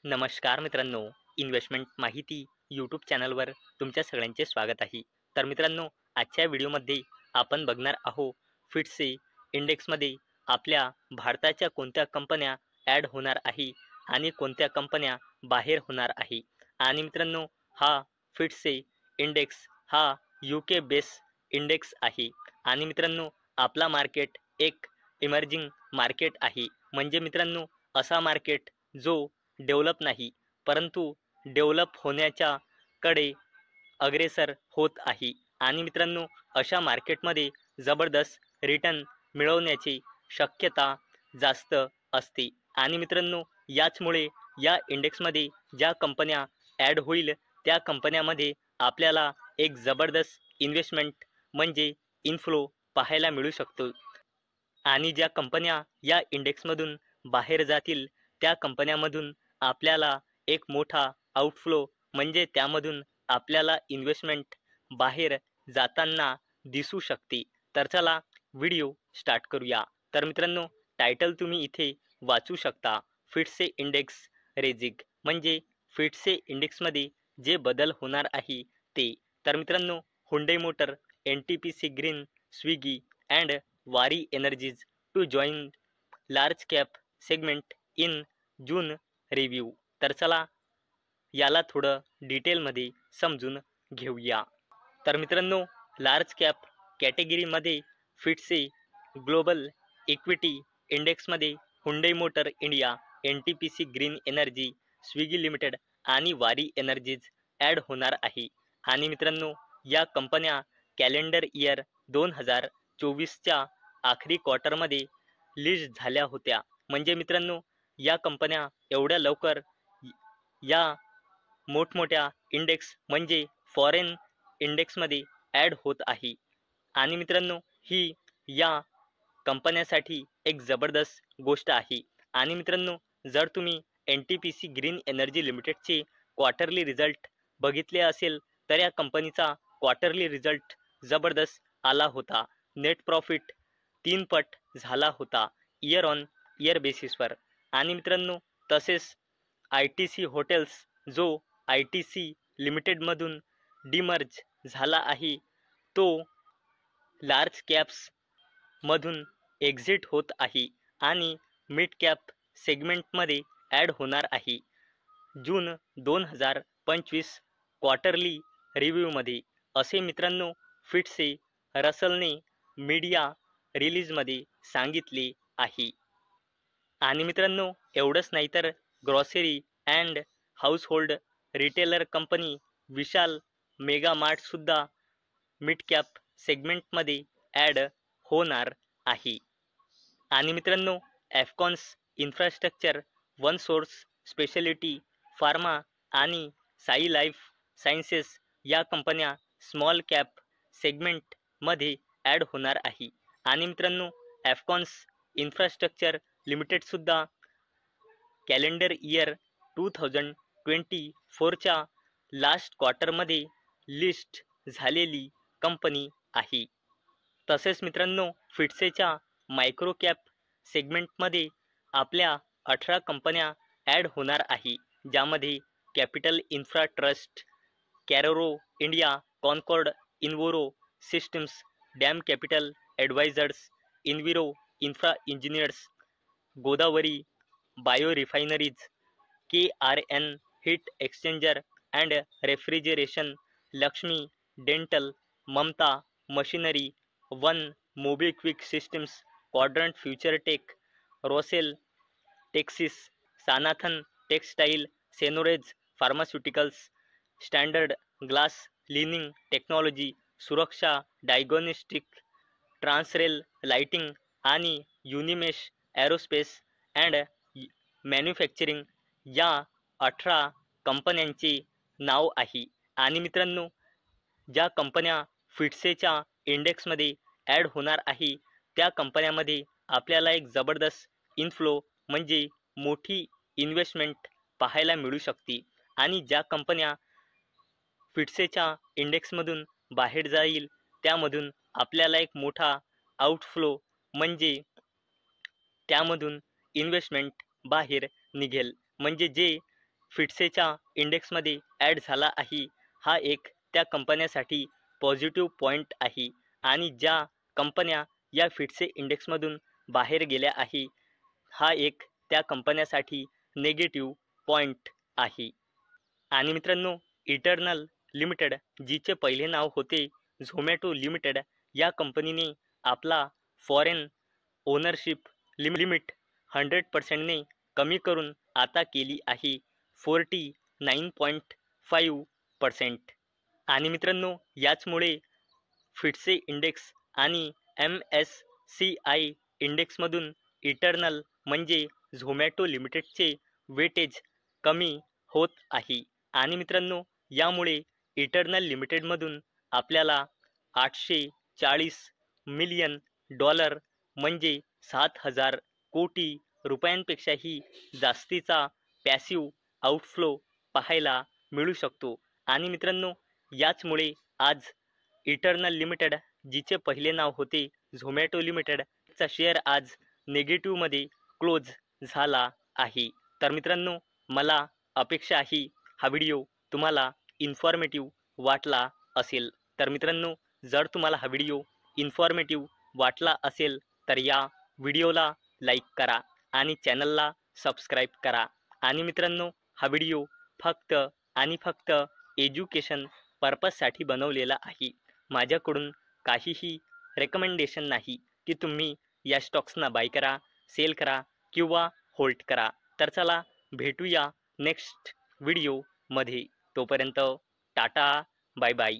नमस्कार मित्रांनो, इन्व्हेस्टमेंट माहिती यूट्यूब चॅनलवर तुमच्या सगळ्यांचे स्वागत आहे. तर मित्रांनो, आजच्या व्हिडिओमध्ये आपण बघणार आहोत फिटसे इंडेक्समध्ये आपल्या भारताच्या कोणत्या कंपन्या ॲड होणार आहे आणि कोणत्या कंपन्या बाहेर होणार आहे. आणि मित्रांनो, हा फिटसे इंडेक्स हा UK बेस इंडेक्स आहे. आणि मित्रांनो, आपला मार्केट एक इमर्जिंग मार्केट आहे. म्हणजे मित्रांनो, असा मार्केट जो डेव्हलप नाही परंतु डेव्हलप होण्याच्या कडे अग्रेसर होत आहे. आणि मित्रांनो, अशा मार्केटमध्ये जबरदस्त रिटर्न मिळवण्याची शक्यता जास्त असते. आणि मित्रांनो, याचमुळे या इंडेक्समध्ये ज्या कंपन्या ॲड होईल त्या कंपन्यामध्ये आपल्याला एक जबरदस्त इन्व्हेस्टमेंट म्हणजे इनफ्लो पाहायला मिळू शकतो. आणि ज्या कंपन्या या इंडेक्समधून बाहेर जातील त्या कंपन्यामधून आपल्याला एक मोठा आउटफ्लो म्हणजे त्यामधून आपल्याला इन्व्हेस्टमेंट बाहेर जाताना दिसू शकते. तर चला व्हिडिओ स्टार्ट करूया. तर मित्रांनो, टायटल तुम्ही इथे वाचू शकता. फिटसे इंडेक्स रेजिग म्हणजे फिटसे इंडेक्समध्ये जे बदल होणार आहे ते. तर मित्रांनो, Hyundai motor, NTPC green, Swiggy and Waaree energies to join large cap segment in June review. तर चला याला थोडं डिटेलमध्ये समजून घेऊया. तर मित्रांनो, लार्ज कॅप कॅटेगरीमध्ये फिटसे ग्लोबल इक्विटी इंडेक्समध्ये Hyundai motor India, NTPC green energy, Swiggy limited आणि वारी एनर्जीज ॲड होणार आहे. आणि मित्रांनो, या कंपन्या कॅलेंडर इयर 2024च्या आखरी क्वार्टरमध्ये लिस्ट झाल्या होत्या. म्हणजे मित्रांनो, या कंपन्या एवढ्या लवकर या मोठमोठ्या इंडेक्स म्हणजे फॉरेन इंडेक्समध्ये ॲड होत आहे. आणि मित्रांनो, ही या कंपन्यासाठी एक जबरदस्त गोष्ट आहे. आणि मित्रांनो, जर तुम्ही NTPC ग्रीन एनर्जी लिमिटेडचे क्वार्टरली रिझल्ट बघितले असेल तर या कंपनीचा क्वार्टरली रिझल्ट जबरदस्त आला होता. नेट प्रॉफिट 3 पट झाला होता इयर ऑन इयर बेसिसवर. आणि मित्रांनो, तसेच ITC हॉटेल्स जो ITC लिमिटेडमधून डिमर्ज झाला आहे तो लार्ज कॅप्समधून एक्झिट होत आहे आणि मिड कॅप सेगमेंटमध्ये ॲड होणार आहे जून 2025 क्वार्टरली रिव्ह्यूमध्ये, असे मित्रांनो फिटसे रसलने मीडिया रिलीजमध्ये सांगितले आहे. आणि मित्रांनो, एवढंच नाही तर grocery and household retailer company Vishal mega मार्टसुद्धा मिड कॅप सेगमेंटमध्ये ॲड होणार आहे. आणि मित्रांनो, Afcons infrastructure, one source speciality pharma आणि साई लाईफ सायन्सेस या कंपन्या स्मॉल कॅप सेगमेंटमध्ये ॲड होणार आहे. आणि मित्रांनो, ॲफकॉन्स इन्फ्रास्ट्रक्चर लिमिटेडसुद्धा कॅलेंडर इयर 2024च्या लास्ट क्वार्टरमध्ये लिस्ट झालेली कंपनी आहे. तसेच मित्रांनो, फिटसेच्या मायक्रो कॅप सेगमेंटमध्ये आपल्या 18 कंपन्या ॲड होणार आहे, ज्यामध्ये capital infra trust, Carraro India, Concord enviro systems, DAM capital advisors, enviro infra engineers, Godavari bio refineries, KRN heat exchanger and refrigeration, Laxmi dental, Mamata machinery, one MobiKwik systems, quadrant future tek, Rosell techsys, Sanathan textile, Senores pharmaceuticals, standard glass cleaning technology, Suraksha diagnostic, Transrail lighting आणि Unimech aerospace and manufacturing या 18 कंपन्यांचे नाव आहे. आणि मित्रांनो, ज्या कंपन्या फिटसेच्या इंडेक्समध्ये add होणार आहे त्या कंपन्यामध्ये आपल्याला एक जबरदस्त इनफ्लो म्हणजे मोठी इन्व्हेस्टमेंट पाहायला मिळू शकते. आणि ज्या कंपन्या फिटसेच्या इंडेक्समधून बाहेर जाईल त्यामधून आपल्याला एक मोठा आउटफ्लो म्हणजे त्यामधून इन्व्हेस्टमेंट बाहेर निघेल. म्हणजे जे फिट्सेच्या इंडेक्समध्ये ॲड झाला आहे हा एक त्या कंपन्यासाठी पॉझिटिव्ह पॉईंट आहे आणि ज्या कंपन्या या फिट्से इंडेक्समधून बाहेर गेल्या आहे हा एक त्या कंपन्यासाठी नेगेटिव्ह पॉईंट आहे. आणि मित्रांनो इटर्नल लिमिटेड जिचे पहिले नाव होते झोमॅटो लिमिटेड या कंपनीने आपला फॉरेन ओनरशिप लिमिट 100%ने कमी करून आता केली आहे 49.5%. आणि मित्रांनो याचमुळे फिट्से इंडेक्स आणि MSCI इंडेक्समधून इटर्नल म्हणजे झोमॅटो लिमिटेडचे वेटेज कमी होत आहे. आणि मित्रांनो यामुळे इटर्नल लिमिटेडमधून आपल्याला 840 मिलियन डॉलर म्हणजे 7,000 कोटी रुपयांपेक्षाही जास्तीचा पॅसिव्ह आउटफ्लो पाहायला मिळू शकतो. आणि मित्रांनो याचमुळे आज इटर्नल लिमिटेड जिचे पहिले नाव होते झोमॅटो लिमिटेड चा शेअर आज नेगेटिव्हमध्ये क्लोज झाला आहे. तर मित्रांनो मला अपेक्षा आहे हा व्हिडिओ तुम्हाला इन्फॉर्मेटिव्ह वाटला असेल. तर मित्रांनो जर तुम्हाला हा व्हिडिओ इन्फॉर्मेटिव्ह वाटला असेल तर या व्हिडिओला लाईक करा आणि चॅनलला सबस्क्राईब करा. आणि मित्रांनो हा व्हिडिओ फक्त आणि फक्त एज्युकेशन पर्पजसाठी बनवलेला आहे. माझ्याकडून काहीही रेकमेंडेशन नाही की तुम्ही या स्टॉक्सना बाय करा, सेल करा किंवा होल्ड करा. तर चला भेटूया नेक्स्ट व्हिडिओमध्ये. तोपर्यंत टाटा, बाय बाय.